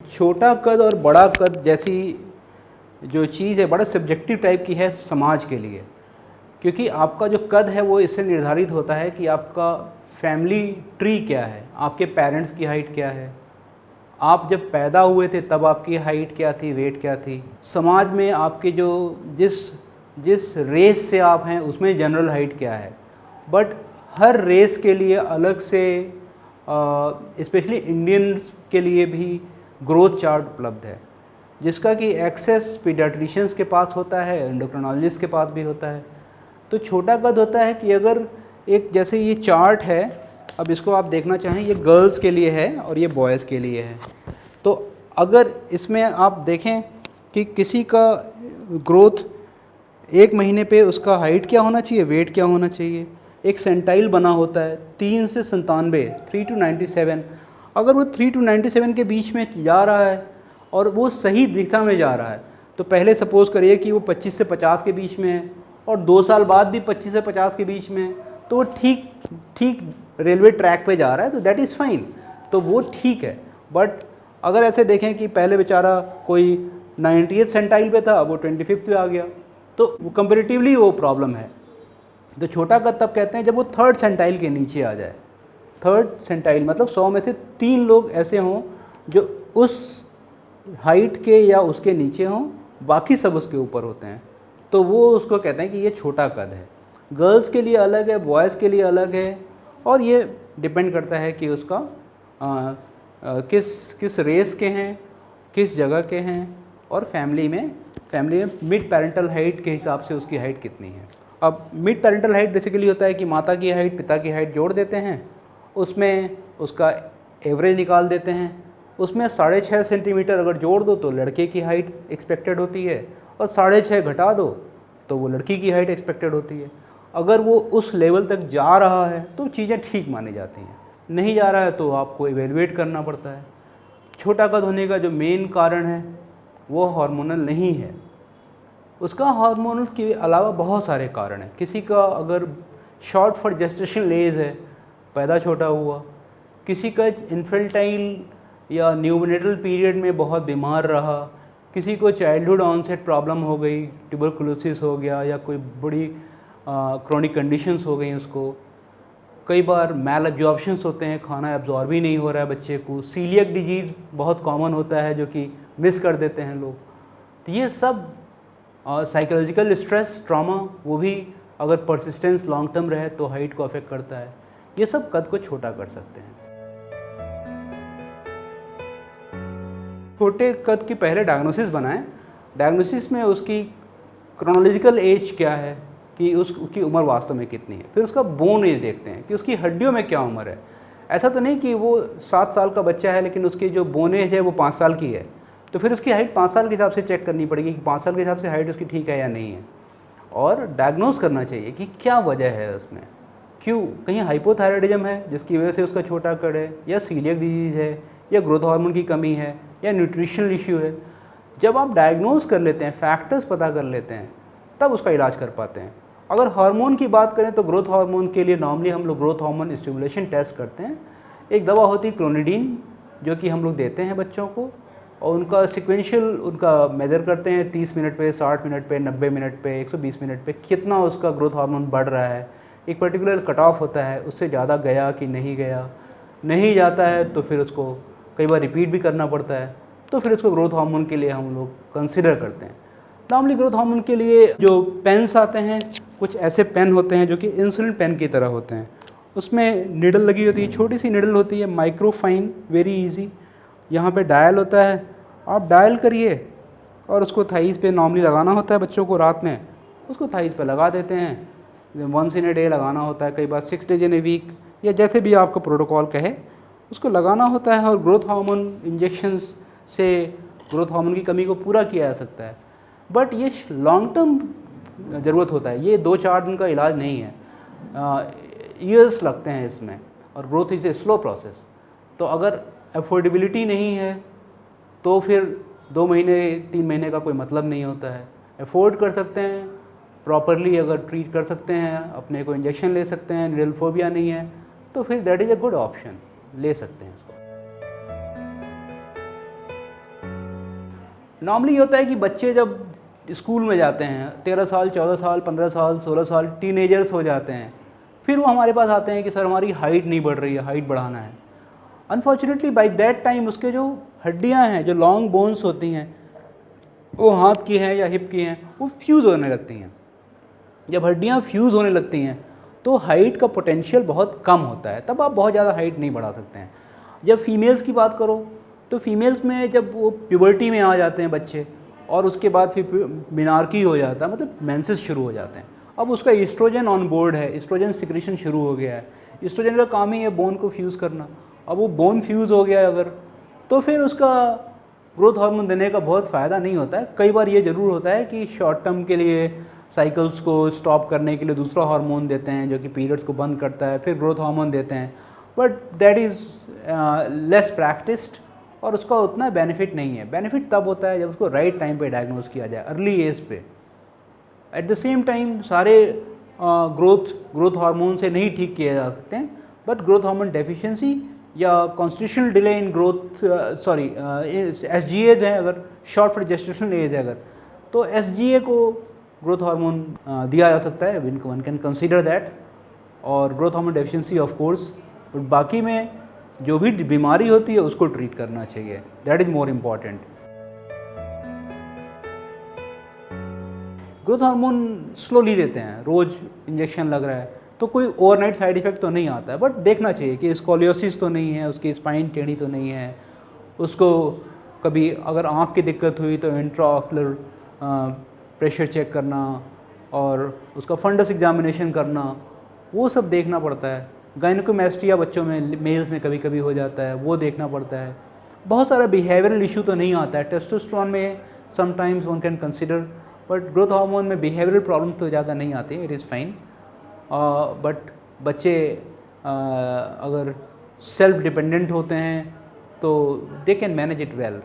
छोटा कद और बड़ा कद जैसी जो चीज़ है बड़ा सब्जेक्टिव टाइप की है समाज के लिए, क्योंकि आपका जो कद है वो इससे निर्धारित होता है कि आपका फैमिली ट्री क्या है, आपके पेरेंट्स की हाइट क्या है, आप जब पैदा हुए थे तब आपकी हाइट क्या थी, वेट क्या थी, समाज में आपके जो जिस जिस रेस से आप हैं उसमें जनरल हाइट क्या है। बट हर रेस के लिए अलग से स्पेशली इंडियंस के लिए भी ग्रोथ चार्ट उपलब्ध है, जिसका कि एक्सेस पीडियाट्रिशियंस के पास होता है, एंडोक्रिनोलॉजिस्ट के पास भी होता है। तो छोटा कद होता है कि अगर एक जैसे ये चार्ट है, अब इसको आप देखना चाहें, ये गर्ल्स के लिए है और ये बॉयज़ के लिए है। तो अगर इसमें आप देखें कि किसी का ग्रोथ एक महीने पे उसका हाइट क्या होना चाहिए, वेट क्या होना चाहिए, एक सेंटाइल बना होता है 3 से 97, 3 to 97। अगर वो 3 to 97 के बीच में जा रहा है और वो सही दिशा में जा रहा है, तो पहले सपोज़ करिए कि वो 25 से 50 के बीच में है और 2 साल बाद भी 25 से 50 के बीच में है, तो वो ठीक रेलवे ट्रैक पे जा रहा है, तो दैट इज़ फाइन, तो वो ठीक है। बट अगर ऐसे देखें कि पहले बेचारा कोई 90th सेंटाइल पे था, वो 25th पे आ गया, तो वो कंपेरेटिवली वो प्रॉब्लम है। तो छोटा कद तब कहते हैं जब वो 3rd सेंटाइल के नीचे आ जाए। 3rd सेंटाइल मतलब 100 में से 3 लोग ऐसे हों जो उस हाइट के या उसके नीचे हों, बाकी सब उसके ऊपर होते हैं, तो वो उसको कहते हैं कि ये छोटा कद है। गर्ल्स के लिए अलग है, बॉयज़ के लिए अलग है, और ये डिपेंड करता है कि उसका किस रेस के हैं, किस जगह के हैं, और फैमिली में मिड पेरेंटल हाइट के हिसाब से उसकी हाइट कितनी है। अब मिड पेरेंटल हाइट बेसिकली होता है कि माता की हाइट पिता की हाइट जोड़ देते हैं, उसमें उसका एवरेज निकाल देते हैं, उसमें 6.5 सेंटीमीटर अगर जोड़ दो तो लड़के की हाइट एक्सपेक्टेड होती है, और 6.5 घटा दो तो वो लड़की की हाइट एक्सपेक्टेड होती है। अगर वो उस लेवल तक जा रहा है तो चीज़ें ठीक मानी जाती हैं, नहीं जा रहा है तो आपको इवेलुएट करना पड़ता है। छोटा कद होने का जो मेन कारण है वो हार्मोनल नहीं है, उसका हार्मोनल के अलावा बहुत सारे कारण हैं। किसी का अगर शॉर्ट फॉर जेस्टेशन एज है, पैदा छोटा हुआ, किसी का इन्फेंटाइल या न्यूनेटल पीरियड में बहुत बीमार रहा, किसी को चाइल्डहुड ऑनसेट प्रॉब्लम हो गई, ट्यूबरकुलोसिस हो गया, या कोई बड़ी क्रोनिक कंडीशंस हो गई उसको, कई बार मैल एब्जॉर्प्शंस होते हैं, खाना एब्जॉर्ब ही नहीं हो रहा है बच्चे को, सीलियक डिजीज़ बहुत कॉमन होता है जो कि मिस कर देते हैं लोग। तो ये सब साइकोलॉजिकल स्ट्रेस, ट्रॉमा, वो भी अगर परसिस्टेंस लॉन्ग टर्म रहे तो हाइट को अफेक्ट करता है। ये सब कद को छोटा कर सकते हैं। छोटे कद की पहले डायग्नोसिस बनाएं। डायग्नोसिस में उसकी क्रोनोलॉजिकल एज क्या है, कि उसकी उम्र वास्तव में कितनी है, फिर उसका बोन एज देखते हैं कि उसकी हड्डियों में क्या उम्र है। ऐसा तो नहीं कि वो 7 साल का बच्चा है लेकिन उसकी जो बोन एज है वो 5 साल की है, तो फिर उसकी हाइट 5 साल के हिसाब से चेक करनी पड़ेगी कि 5 साल के हिसाब से हाइट उसकी ठीक है या नहीं है, और डायग्नोस करना चाहिए कि क्या वजह है उसमें, क्यों, कहीं हाइपोथायराइडिज्म है जिसकी वजह से उसका छोटा कद है, या सीलियक डिजीज़ है, या ग्रोथ हार्मोन की कमी है, या न्यूट्रिशनल इश्यू है। जब आप डायग्नोस कर लेते हैं, फैक्टर्स पता कर लेते हैं, तब उसका इलाज कर पाते हैं। अगर हार्मोन की बात करें तो ग्रोथ हार्मोन के लिए नॉर्मली हम लोग ग्रोथ हार्मोन स्टिमुलेशन टेस्ट करते हैं। एक दवा होती है क्लोनिडीन, जो कि हम लोग देते हैं बच्चों को, और उनका सिक्वेंशियल उनका मेजर करते हैं 30 मिनट पे, 60 मिनट पे, 90 मिनट पे, 120 मिनट पे कितना उसका ग्रोथ हार्मोन बढ़ रहा है। एक पर्टिकुलर कट ऑफ होता है, उससे ज़्यादा गया कि नहीं गया, नहीं जाता है तो फिर उसको कई बार रिपीट भी करना पड़ता है, तो फिर उसको ग्रोथ हार्मोन के लिए हम लोग कंसिडर करते हैं। नॉर्मली ग्रोथ हार्मोन के लिए जो पेन्स आते हैं, कुछ ऐसे पेन होते हैं जो कि इंसुलिन पेन की तरह होते हैं, उसमें निडल लगी होती है, छोटी सी निडल होती है, माइक्रोफाइन, वेरी इजी। यहाँ पे डायल होता है, आप डायल करिए और उसको थाइस पे नॉर्मली लगाना होता है बच्चों को, रात में उसको थाइस पे लगा देते हैं। 1 in a day लगाना होता है, कई बार 6 days in a week, या जैसे भी आपका प्रोटोकॉल कहे उसको लगाना होता है। और ग्रोथ हार्मोन इंजेक्शंस से ग्रोथ हार्मोन की कमी को पूरा किया जा सकता है, बट ये लॉन्ग टर्म ज़रूरत होता है, ये 2-4 दिन का इलाज नहीं है, ईयर्स लगते हैं इसमें, और growth is a slow process. तो अगर अफोर्डेबिलिटी नहीं है तो फिर 2 महीने 3 महीने का कोई मतलब नहीं होता है। अफोर्ड कर सकते हैं, प्रॉपरली अगर ट्रीट कर सकते हैं, अपने को इंजेक्शन ले सकते हैं, निडल फोबिया नहीं है, तो फिर that is a good option, ले सकते हैं इसको। नॉर्मली ये होता है कि बच्चे जब स्कूल में जाते हैं 13 साल 14 साल 15 साल 16 साल टीनेजर्स हो जाते हैं, फिर वो हमारे पास आते हैं कि सर हमारी हाइट नहीं बढ़ रही है, हाइट बढ़ाना है। अनफॉर्चुनेटली बाय दैट टाइम उसके जो हड्डियां हैं, जो लॉन्ग बोन्स होती हैं, वो हाथ की हैं या हिप की हैं, वो फ्यूज़ होने लगती हैं। जब हड्डियां फ्यूज़ होने लगती हैं तो हाइट का पोटेंशियल बहुत कम होता है, तब आप बहुत ज़्यादा हाइट नहीं बढ़ा सकते हैं। जब फीमेल्स की बात करो तो फीमेल्स में जब वो प्यूबर्टी में आ जाते हैं बच्चे, और उसके बाद फिर मिनार्की हो जाता है, मतलब मेंसेस शुरू हो जाते हैं। अब उसका ईस्ट्रोजन ऑन बोर्ड है, ईस्ट्रोजन सिक्रेशन शुरू हो गया है। ईस्ट्रोजन का काम ही है बोन को फ्यूज़ करना। अब वो बोन फ्यूज़ हो गया है अगर, तो फिर उसका ग्रोथ हार्मोन देने का बहुत फ़ायदा नहीं होता है। कई बार ये ज़रूर होता है कि शॉर्ट टर्म के लिए साइकिल्स को स्टॉप करने के लिए दूसरा हार्मोन देते हैं जो कि पीरियड्स को बंद करता है, फिर ग्रोथ हार्मोन देते हैं, but that is less practised और उसका उतना बेनिफिट नहीं है। बेनिफिट तब होता है जब उसको राइट टाइम पे डायग्नोज किया जाए, अर्ली एज पे। एट द सेम टाइम सारे ग्रोथ हार्मोन से नहीं ठीक किए जा सकते हैं, बट ग्रोथ हार्मोन डेफिशिएंसी या constitutional delay in growth, SGA है अगर, शॉर्ट फॉर जेस्टेशनल एज है अगर, तो SGA को ग्रोथ हार्मोन दिया जा सकता है, वन कैन कंसीडर दैट, और growth hormone deficiency of course. But बाकी में जो भी बीमारी होती है उसको ट्रीट करना चाहिए, that is more important. Growth hormone slowly देते हैं, रोज़ इंजेक्शन लग रहा है तो कोई ओवरनाइट साइड इफ़ेक्ट तो नहीं आता है, बट देखना चाहिए कि स्कोलियोसिस तो नहीं है, उसकी स्पाइन टेढ़ी तो नहीं है, उसको कभी अगर आँख की दिक्कत हुई तो इंट्राऑक्युलर प्रेशर चेक करना और उसका फंडस एग्जामिनेशन करना, वो सब देखना पड़ता है। गायनेकोमेस्टिया बच्चों में, मेल्स में कभी कभी हो जाता है, वो देखना पड़ता है। बहुत सारा बिहेवियरल इशू तो नहीं आता है, टेस्टोस्टेरोन में sometimes one can consider, but growth hormone में बिहेवियरल प्रॉब्लम तो ज़्यादा नहीं आती, इट इज़ फाइन। बट बच्चे अगर सेल्फ डिपेंडेंट होते हैं तो they can manage it well.